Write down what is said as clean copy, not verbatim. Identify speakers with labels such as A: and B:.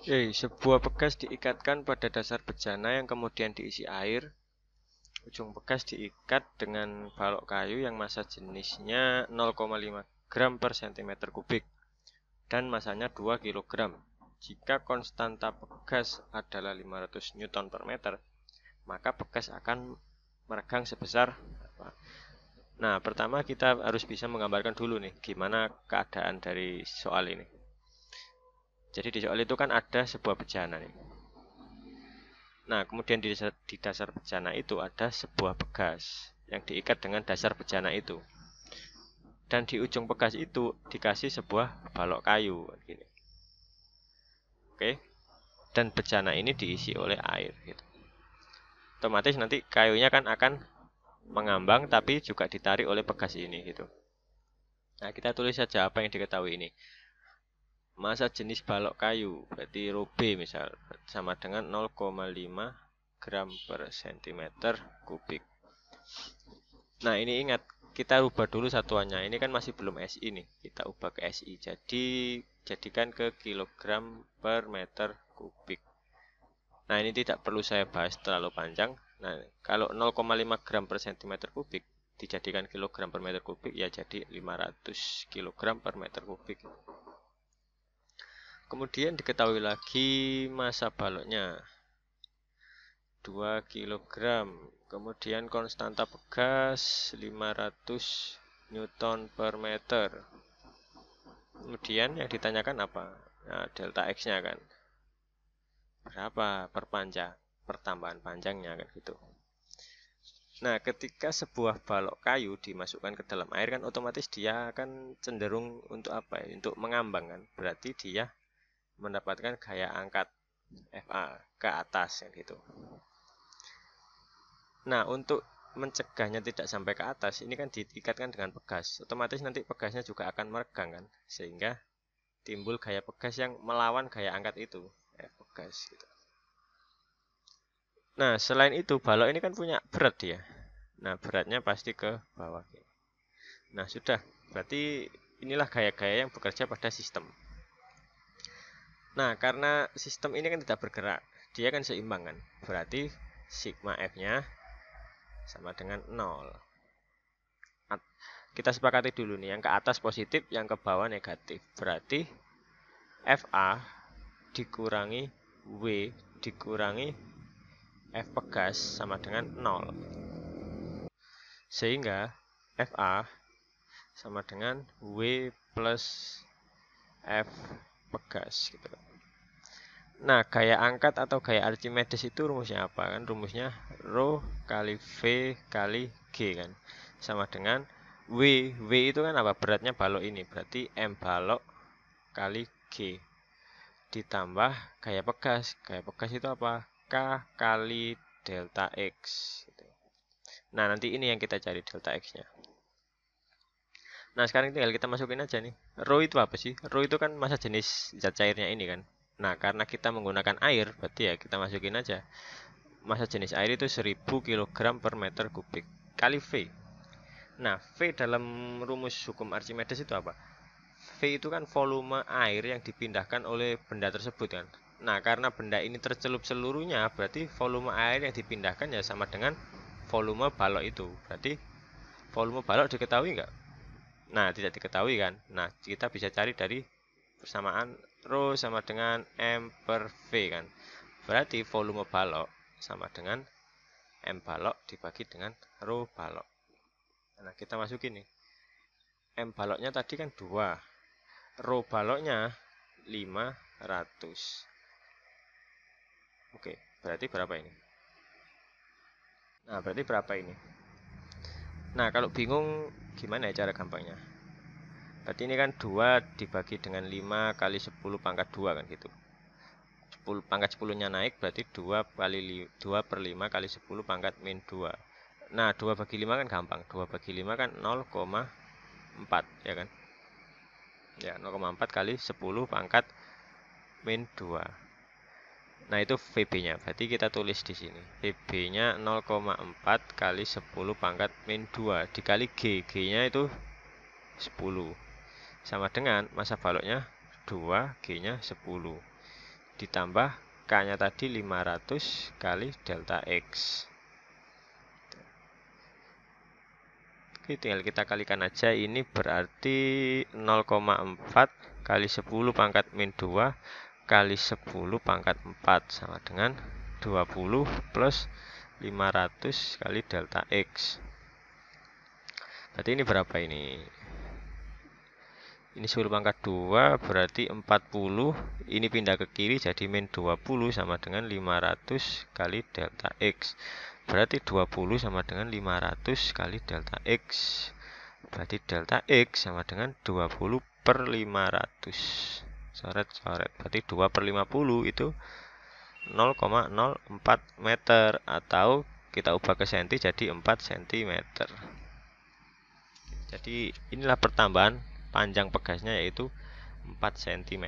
A: Sebuah pegas diikatkan pada dasar bejana yang kemudian diisi air. Ujung pegas diikat dengan balok kayu yang massa jenisnya 0,5 gram per cm kubik dan massanya 2 kg. Jika konstanta pegas adalah 500 Newton per meter, maka pegas akan meregang sebesar apa? Nah, pertama kita harus bisa menggambarkan dulu nih gimana keadaan dari soal ini. Jadi di soal itu kan ada sebuah bejana nih. Nah, kemudian di dasar bejana itu ada sebuah pegas yang diikat dengan dasar bejana itu. Dan di ujung pegas itu dikasih sebuah balok kayu gini. Oke. Dan bejana ini diisi oleh air gitu. Otomatis nanti kayunya kan akan mengambang tapi juga ditarik oleh pegas ini gitu. Nah, kita tulis saja apa yang diketahui ini. Massa jenis balok kayu, berarti Rho B misal, sama dengan 0,5 gram per cm kubik. Nah, ini ingat, kita ubah dulu satuannya. Ini kan masih belum SI nih. Kita ubah ke SI. Jadi, jadikan ke kilogram per meter kubik. Nah, ini tidak perlu saya bahas terlalu panjang. Nah, kalau 0,5 gram per cm kubik dijadikan kilogram per meter kubik, ya jadi 500 kilogram per meter kubik. Kemudian diketahui lagi massa baloknya 2 kg. Kemudian konstanta pegas 500 Newton per meter. Kemudian yang ditanyakan apa? Nah, delta X-nya kan. Berapa pertambahan panjangnya kan gitu. Nah, ketika sebuah balok kayu dimasukkan ke dalam air kan otomatis dia akan cenderung untuk apa ya? Untuk mengambang kan. Berarti dia mendapatkan gaya angkat FA ke atas kan gitu. Nah, untuk mencegahnya tidak sampai ke atas, ini kan diikatkan dengan pegas. Otomatis nanti pegasnya juga akan meregang kan, sehingga timbul gaya pegas yang melawan gaya angkat itu. Pegas gitu. Nah, selain itu, balok ini kan punya berat ya. Nah, beratnya pasti ke bawah. Nah, sudah. Berarti inilah gaya-gaya yang bekerja pada sistem. Nah, karena sistem ini kan tidak bergerak, dia kan seimbang kan. Berarti sigma F-nya sama dengan 0. Kita sepakati dulu nih, yang ke atas positif, yang ke bawah negatif. Berarti FA dikurangi W dikurangi F pegas sama dengan 0. Sehingga FA sama dengan W plus F pegas gitu. Nah, gaya angkat atau gaya Archimedes itu rumusnya apa kan? Rumusnya Rho kali V kali G kan. Sama dengan W. W itu kan apa? Beratnya balok ini. Berarti M balok kali G. Ditambah gaya pegas. Gaya pegas itu apa? K kali delta X. Gitu. Nah, nanti ini yang kita cari delta X-nya. Nah, sekarang tinggal kita masukin aja nih. Rho itu apa sih? Rho itu kan massa jenis zat cairnya ini kan. Nah, karena kita menggunakan air, berarti ya kita masukin aja. Massa jenis air itu 1000 kg per meter kubik kali V. Nah, V dalam rumus hukum Archimedes itu apa? V itu kan volume air yang dipindahkan oleh benda tersebut kan. Nah, karena benda ini tercelup seluruhnya, berarti volume air yang dipindahkan ya sama dengan volume balok itu. Berarti volume balok diketahui nggak? Nah, tidak diketahui kan. Nah, kita bisa cari dari persamaan Rho sama dengan M per V kan. Berarti volume balok sama dengan M balok dibagi dengan Rho balok. Nah, kita masukin nih. M baloknya tadi kan 2. Rho baloknya 500. Oke, berarti berapa ini? Nah, berarti berapa ini? Nah, kalau bingung gimana ya cara gampangnya? Berarti ini kan 2 dibagi dengan 5 kali 10 pangkat 2 kan gitu. 10, pangkat 10-nya naik berarti 2 kali 2 per 5 kali 10 pangkat min 2. Nah, 2 bagi 5 kan gampang. 2 bagi 5 kan 0,4 ya kan? Ya, 0,4 kali 10 pangkat min 2. Nah, itu VB-nya. Berarti kita tulis di sini. VB-nya 0,4 kali 10 pangkat min 2 dikali G. G-nya itu 10. Sama dengan massa baloknya 2, G-nya 10. ditambah K-nya tadi 500 kali delta X. Oke, tinggal kita kalikan aja. Ini berarti 0,4 kali 10 pangkat min 2 kali 10 pangkat 4 sama dengan 20 plus 500 kali delta X. Berarti ini berapa ini? Ini 10 pangkat 2 berarti 40. Ini pindah ke kiri jadi min 20 sama dengan 500 kali delta X. Berarti 20 sama dengan 500 kali delta X. Berarti delta X sama dengan 20 per 500. Coret-coret. Berarti 2 per 50 itu 0,04 meter. Atau kita ubah ke senti jadi 4 cm. Jadi inilah pertambahan panjang pegasnya yaitu 4 cm.